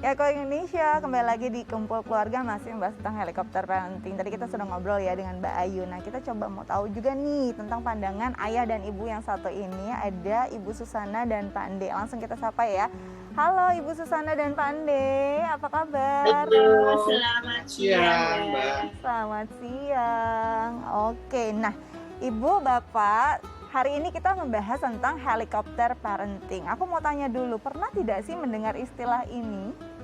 Ya, Ko Indonesia, kembali lagi di Kumpul Keluarga, masih membahas tentang helikopter parenting. Tadi kita sudah ngobrol ya dengan Mbak Ayu. Nah, kita coba mau tahu juga nih tentang pandangan ayah dan ibu yang satu ini. Ada Ibu Susana dan Pak Ande. Langsung kita sapa ya. Halo Ibu Susana dan Pak Ande, apa kabar? Halo, selamat siang, Mbak. Selamat siang. Oke, nah Ibu, Bapak, hari ini kita membahas tentang helikopter parenting. Aku mau tanya dulu, pernah tidak sih mendengar istilah ini?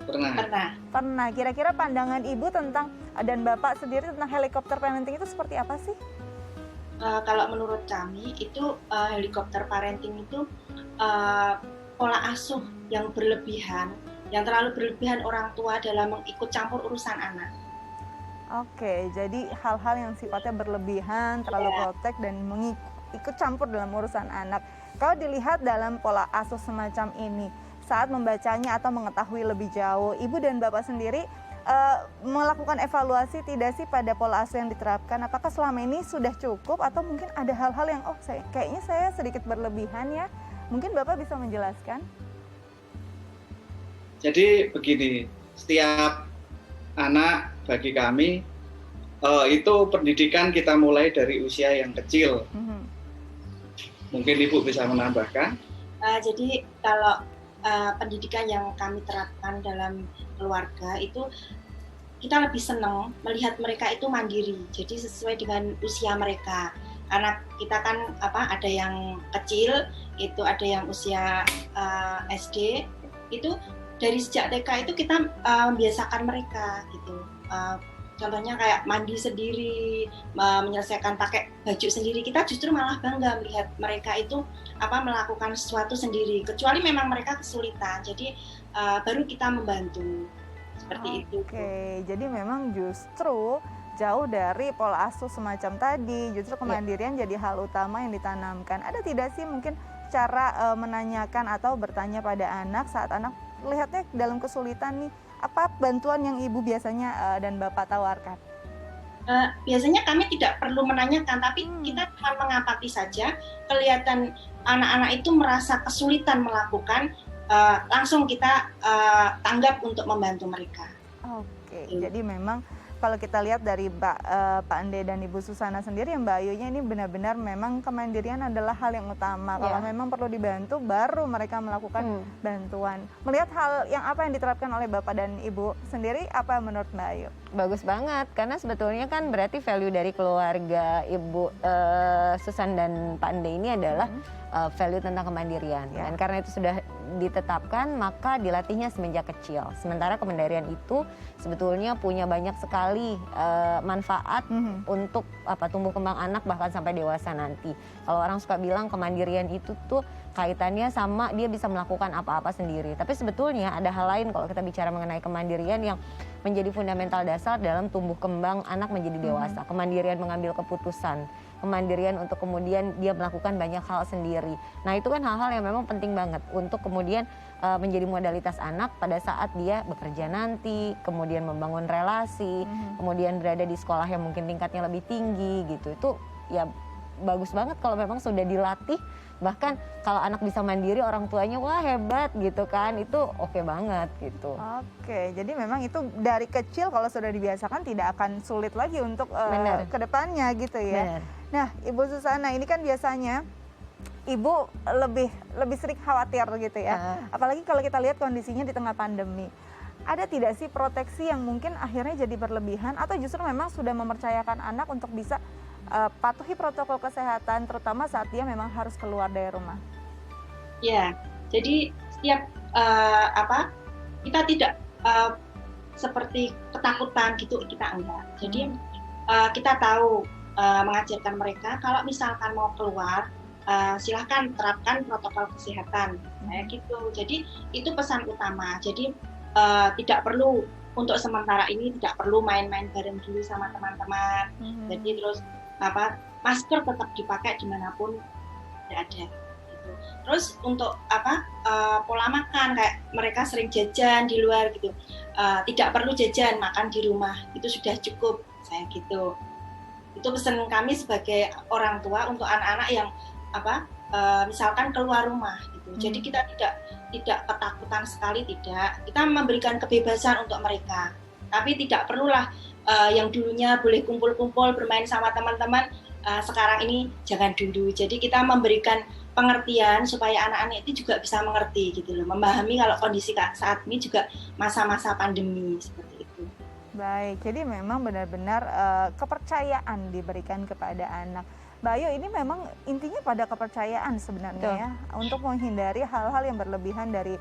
Pernah. Pernah. Kira-kira pandangan Ibu tentang dan Bapak sendiri tentang helikopter parenting itu seperti apa sih? Kalau menurut kami itu helikopter parenting itu pola asuh yang berlebihan, yang terlalu berlebihan orang tua dalam mengikut campur urusan anak. Oke, jadi hal-hal yang sifatnya berlebihan, terlalu protek dan ikut campur dalam urusan anak. Kalau dilihat dalam pola asuh semacam ini, saat membacanya atau mengetahui lebih jauh, Ibu dan Bapak sendiri melakukan evaluasi tidak sih pada pola asuh yang diterapkan? Apakah selama ini sudah cukup atau mungkin ada hal-hal yang kayaknya saya sedikit berlebihan ya? Mungkin Bapak bisa menjelaskan? Jadi begini, setiap anak bagi kami itu pendidikan kita mulai dari usia yang kecil. Mungkin Ibu bisa menambahkan? Jadi kalau pendidikan yang kami terapkan dalam keluarga itu kita lebih senang melihat mereka itu mandiri, jadi sesuai dengan usia mereka. Karena kita kan ada yang kecil, itu ada yang usia SD, itu dari sejak TK itu kita membiasakan mereka gitu. Contohnya kayak mandi sendiri, menyelesaikan pakai baju sendiri. Kita justru malah bangga melihat mereka itu melakukan sesuatu sendiri. Kecuali memang mereka kesulitan, jadi baru kita membantu seperti itu. Oke, jadi memang justru jauh dari pola asuh semacam tadi, justru kemandirian jadi hal utama yang ditanamkan. Ada tidak sih mungkin cara menanyakan atau bertanya pada anak saat anak lihatnya dalam kesulitan nih? Apa bantuan yang Ibu biasanya dan Bapak tawarkan? Biasanya kami tidak perlu menanyakan, tapi kita cuma mengamati saja. Kelihatan anak-anak itu merasa kesulitan melakukan, langsung kita tanggap untuk membantu mereka. Oke, jadi memang kalau kita lihat dari Pak Ande dan Ibu Susana sendiri, Mbak Ayunya ini benar-benar memang kemandirian adalah hal yang utama. Kalau memang perlu dibantu, baru mereka melakukan bantuan. Melihat hal yang apa yang diterapkan oleh Bapak dan Ibu sendiri, apa menurut Mbak Ayu? Bagus banget, karena sebetulnya kan berarti value dari keluarga Ibu Susan dan Pak Ande ini adalah value tentang kemandirian. Dan karena itu sudah ditetapkan, maka dilatihnya semenjak kecil. Sementara kemandirian itu sebetulnya punya banyak sekali manfaat untuk tumbuh kembang anak bahkan sampai dewasa nanti. Kalau orang suka bilang kemandirian itu tuh kaitannya sama dia bisa melakukan apa-apa sendiri. Tapi sebetulnya ada hal lain kalau kita bicara mengenai kemandirian yang menjadi fundamental dasar dalam tumbuh kembang anak menjadi dewasa. Kemandirian mengambil keputusan, kemandirian untuk kemudian dia melakukan banyak hal sendiri. Nah itu kan hal-hal yang memang penting banget untuk kemudian menjadi modalitas anak pada saat dia bekerja nanti, kemudian membangun relasi, kemudian berada di sekolah yang mungkin tingkatnya lebih tinggi gitu. Itu ya bagus banget kalau memang sudah dilatih. Bahkan kalau anak bisa mandiri, orang tuanya wah hebat gitu kan, itu oke banget gitu. Oke, jadi memang itu dari kecil kalau sudah dibiasakan tidak akan sulit lagi untuk ke depannya gitu ya. Bener. Nah Ibu Susana, ini kan biasanya Ibu lebih sering khawatir gitu ya, apalagi kalau kita lihat kondisinya di tengah pandemi. Ada tidak sih proteksi yang mungkin akhirnya jadi berlebihan atau justru memang sudah mempercayakan anak untuk bisa patuhi protokol kesehatan, terutama saat dia memang harus keluar dari rumah? Ya, jadi setiap kita tidak seperti ketakutan gitu, kita enggak. Jadi kita tahu mengajarkan mereka kalau misalkan mau keluar, silahkan terapkan protokol kesehatan, kayak gitu. Jadi itu pesan utama. Jadi tidak perlu untuk sementara ini tidak perlu main-main bareng dulu sama teman-teman. Jadi terus masker tetap dipakai dimanapun tidak ada. Gitu. Terus untuk pola makan, kayak mereka sering jajan di luar gitu, tidak perlu jajan, makan di rumah itu sudah cukup, saya gitu. Itu pesan kami sebagai orang tua untuk anak-anak yang misalkan keluar rumah gitu. Jadi kita tidak ketakutan sekali, tidak. Kita memberikan kebebasan untuk mereka. Tapi tidak perlulah yang dulunya boleh kumpul-kumpul bermain sama teman-teman, sekarang ini jangan dulu. Jadi kita memberikan pengertian supaya anak-anak itu juga bisa mengerti gitu loh, memahami kalau kondisi saat ini juga masa-masa pandemi seperti itu. Baik, jadi memang benar-benar kepercayaan diberikan kepada anak. Mbak Ayu, ini memang intinya pada kepercayaan sebenarnya ya, untuk menghindari hal-hal yang berlebihan dari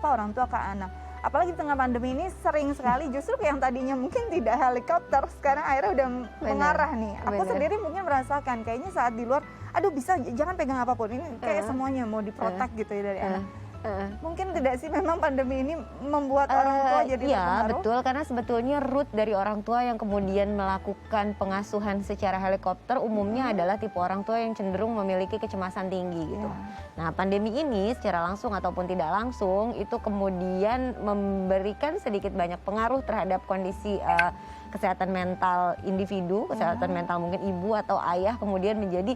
orang tua ke anak. Apalagi di tengah pandemi ini sering sekali justru yang tadinya mungkin tidak helikopter, sekarang akhirnya udah mengarah nih. Aku sendiri mungkin merasakan kayaknya saat di luar, aduh bisa jangan pegang apapun, ini kayak semuanya mau diprotek gitu ya dari anak. Mungkin tidak sih memang pandemi ini membuat orang tua jadi terpengaruh? Iya betul, karena sebetulnya root dari orang tua yang kemudian melakukan pengasuhan secara helikopter umumnya adalah tipe orang tua yang cenderung memiliki kecemasan tinggi gitu. Nah pandemi ini secara langsung ataupun tidak langsung itu kemudian memberikan sedikit banyak pengaruh terhadap kondisi kesehatan mental individu, kesehatan mental mungkin ibu atau ayah kemudian menjadi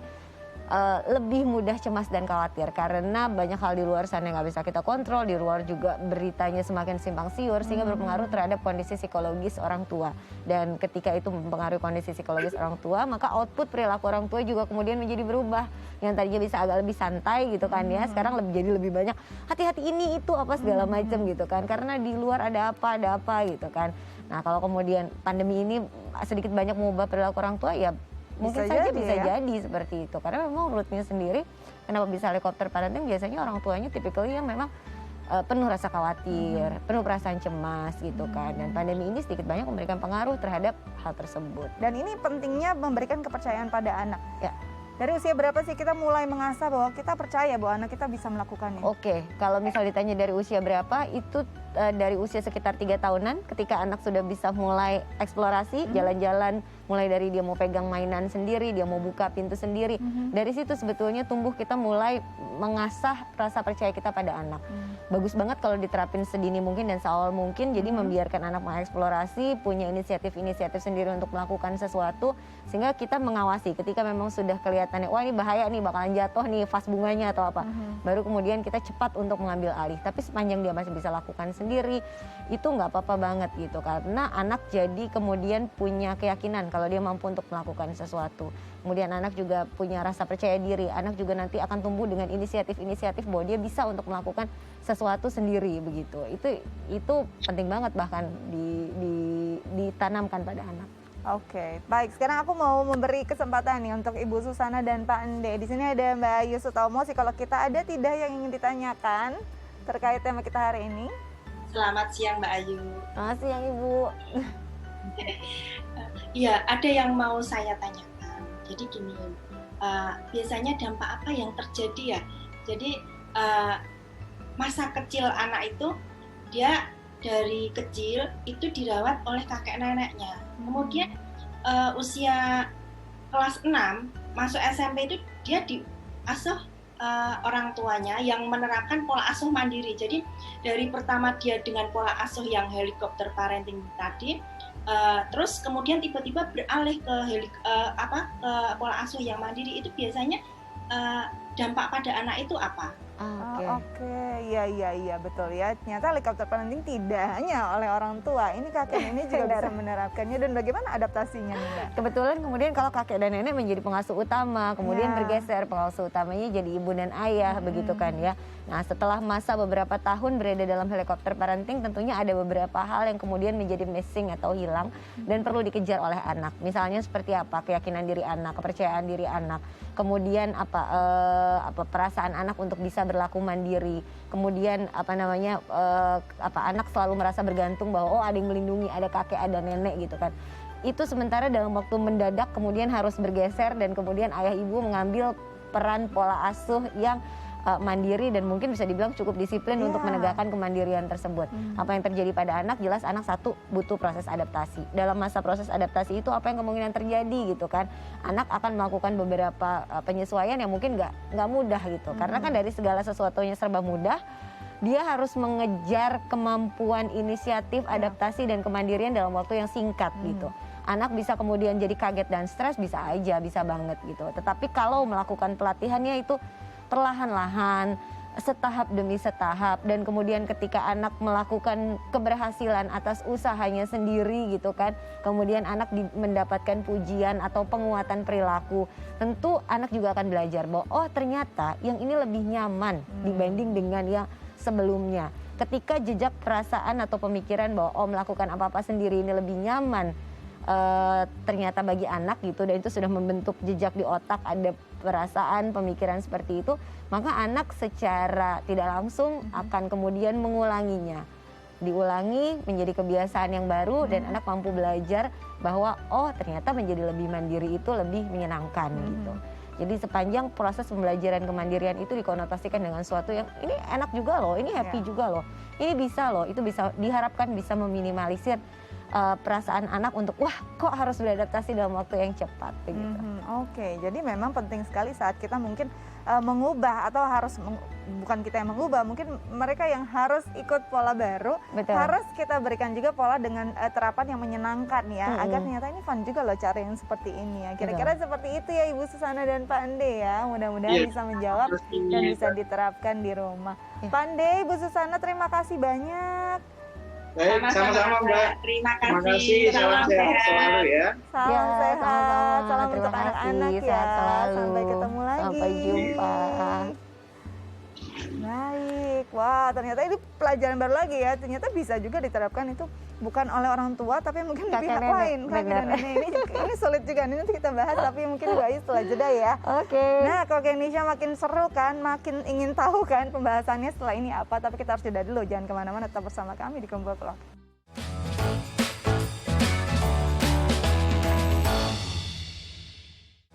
lebih mudah cemas dan khawatir karena banyak hal di luar sana yang nggak bisa kita kontrol, di luar juga beritanya semakin simpang siur sehingga berpengaruh terhadap kondisi psikologis orang tua. Dan ketika itu mempengaruhi kondisi psikologis orang tua, maka output perilaku orang tua juga kemudian menjadi berubah. Yang tadinya bisa agak lebih santai gitu kan ya, sekarang jadi lebih banyak hati-hati ini itu apa segala macam gitu kan, karena di luar ada apa gitu kan. Nah kalau kemudian pandemi ini sedikit banyak mengubah perilaku orang tua, ya mungkin saja bisa jadi seperti itu, karena memang rootnya sendiri kenapa bisa helikopter parenting, biasanya orang tuanya typically yang memang penuh rasa khawatir, penuh perasaan cemas gitu kan, dan pandemi ini sedikit banyak memberikan pengaruh terhadap hal tersebut. Dan ini pentingnya memberikan kepercayaan pada anak. Ya. Dari usia berapa sih kita mulai mengasah bahwa kita percaya bahwa anak kita bisa melakukannya? Oke, kalau misal ditanya dari usia berapa, itu dari usia sekitar 3 tahunan ketika anak sudah bisa mulai eksplorasi, jalan-jalan, mulai dari dia mau pegang mainan sendiri, dia mau buka pintu sendiri. Dari situ sebetulnya tumbuh kita mulai mengasah rasa percaya kita pada anak. Bagus banget kalau diterapin sedini mungkin dan seawal mungkin, jadi membiarkan anak mengeksplorasi, punya inisiatif-inisiatif sendiri untuk melakukan sesuatu, sehingga kita mengawasi ketika memang sudah kelihatannya, wah ini bahaya nih, bakalan jatuh nih vas bunganya atau apa. Baru kemudian kita cepat untuk mengambil alih. Tapi sepanjang dia masih bisa lakukan sendiri, itu nggak apa-apa banget gitu. Karena anak jadi kemudian punya keyakinan kalau dia mampu untuk melakukan sesuatu. Kemudian anak juga punya rasa percaya diri. Anak juga nanti akan tumbuh dengan inisiatif-inisiatif bahwa dia bisa untuk melakukan sesuatu sendiri begitu. Itu penting banget bahkan ditanamkan pada anak. Oke, baik. Sekarang aku mau memberi kesempatan nih untuk Ibu Susana dan Pak Ande. Di sini ada Mbak Ayu Sutomo. Kalau kita ada tidak yang ingin ditanyakan terkait tema kita hari ini? Selamat siang Mbak Ayu. Selamat siang Ibu. Iya, ada yang mau saya tanyakan. Jadi gini, biasanya dampak apa yang terjadi ya? Jadi masa kecil anak itu dia dari kecil itu dirawat oleh kakek neneknya. Kemudian usia kelas 6 masuk SMP itu dia diasuh orang tuanya yang menerapkan pola asuh mandiri. Jadi dari pertama dia dengan pola asuh yang helikopter parenting tadi, terus kemudian tiba-tiba beralih ke pola asuh yang mandiri. Itu biasanya dampak pada anak itu apa? Oke, iya betul ya. Ternyata helikopter parenting tidak hanya oleh orang tua, ini kakek nenek juga bisa menerapkannya. Dan bagaimana adaptasinya nih Mbak? Kebetulan kemudian kalau kakek dan nenek menjadi pengasuh utama, kemudian bergeser pengasuh utamanya jadi ibu dan ayah begitu kan ya. Nah setelah masa beberapa tahun berada dalam helikopter parenting, tentunya ada beberapa hal yang kemudian menjadi missing atau hilang dan perlu dikejar oleh anak. Misalnya seperti apa? Keyakinan diri anak, kepercayaan diri anak, kemudian perasaan anak untuk bisa berlaku mandiri, kemudian anak selalu merasa bergantung bahwa ada yang melindungi, ada kakek, ada nenek gitu kan. Itu sementara dalam waktu mendadak kemudian harus bergeser dan kemudian ayah ibu mengambil peran pola asuh yang mandiri dan mungkin bisa dibilang cukup disiplin untuk menegakkan kemandirian tersebut. Apa yang terjadi pada anak, jelas anak satu butuh proses adaptasi. Dalam masa proses adaptasi itu apa yang kemungkinan terjadi gitu kan. Anak akan melakukan beberapa penyesuaian yang mungkin nggak mudah gitu. Karena kan dari segala sesuatunya serba mudah, dia harus mengejar kemampuan inisiatif, adaptasi dan kemandirian dalam waktu yang singkat gitu. anak bisa kemudian jadi kaget dan stres, bisa aja, bisa banget gitu. Tetapi kalau melakukan pelatihannya itu perlahan-lahan, setahap demi setahap, dan kemudian ketika anak melakukan keberhasilan atas usahanya sendiri gitu kan, kemudian anak mendapatkan pujian atau penguatan perilaku, tentu anak juga akan belajar bahwa oh ternyata yang ini lebih nyaman dibanding dengan yang sebelumnya. Ketika jejak perasaan atau pemikiran bahwa oh melakukan apa-apa sendiri ini lebih nyaman, ternyata bagi anak gitu, dan itu sudah membentuk jejak di otak, ada perasaan, pemikiran seperti itu, maka anak secara tidak langsung akan kemudian mengulanginya. Diulangi menjadi kebiasaan yang baru dan anak mampu belajar bahwa oh ternyata menjadi lebih mandiri itu lebih menyenangkan gitu. Jadi sepanjang proses pembelajaran kemandirian itu dikonotasikan dengan sesuatu yang ini enak juga loh, ini happy juga loh, ini bisa loh, itu bisa diharapkan bisa meminimalisir perasaan anak untuk wah kok harus beradaptasi dalam waktu yang cepat begitu. Oke, jadi memang penting sekali saat kita mungkin mengubah atau harus bukan kita yang mengubah, mungkin mereka yang harus ikut pola baru. Betul. Harus kita berikan juga pola dengan terapan yang menyenangkan ya, agar ternyata ini fun juga loh cara yang seperti ini ya. Kira-kira seperti itu ya Ibu Susana dan Pak Ande ya, mudah-mudahan bisa menjawab dan bisa diterapkan di rumah. Pak Ande, Ibu Susana, terima kasih banyak. Baik, sama-sama Mbak. Terima kasih. Salam sehat selalu ya. Salam sehat, salam Terima untuk anak-anak kasih, ya. sehat selalu. Sampai ketemu lagi. Sampai jumpa. Baik, wah ternyata ini pelajaran baru lagi ya. Ternyata bisa juga diterapkan itu bukan oleh orang tua, tapi mungkin di pihak lain. Kakek dan nenek ini sulit juga. Ini nanti kita bahas, tapi mungkin doain setelah jeda ya. Oke. Nah, kalau Indonesia makin seru kan, makin ingin tahu kan pembahasannya setelah ini apa. Tapi kita harus jeda dulu, jangan kemana-mana, tetap bersama kami di Kumpul Keluarga.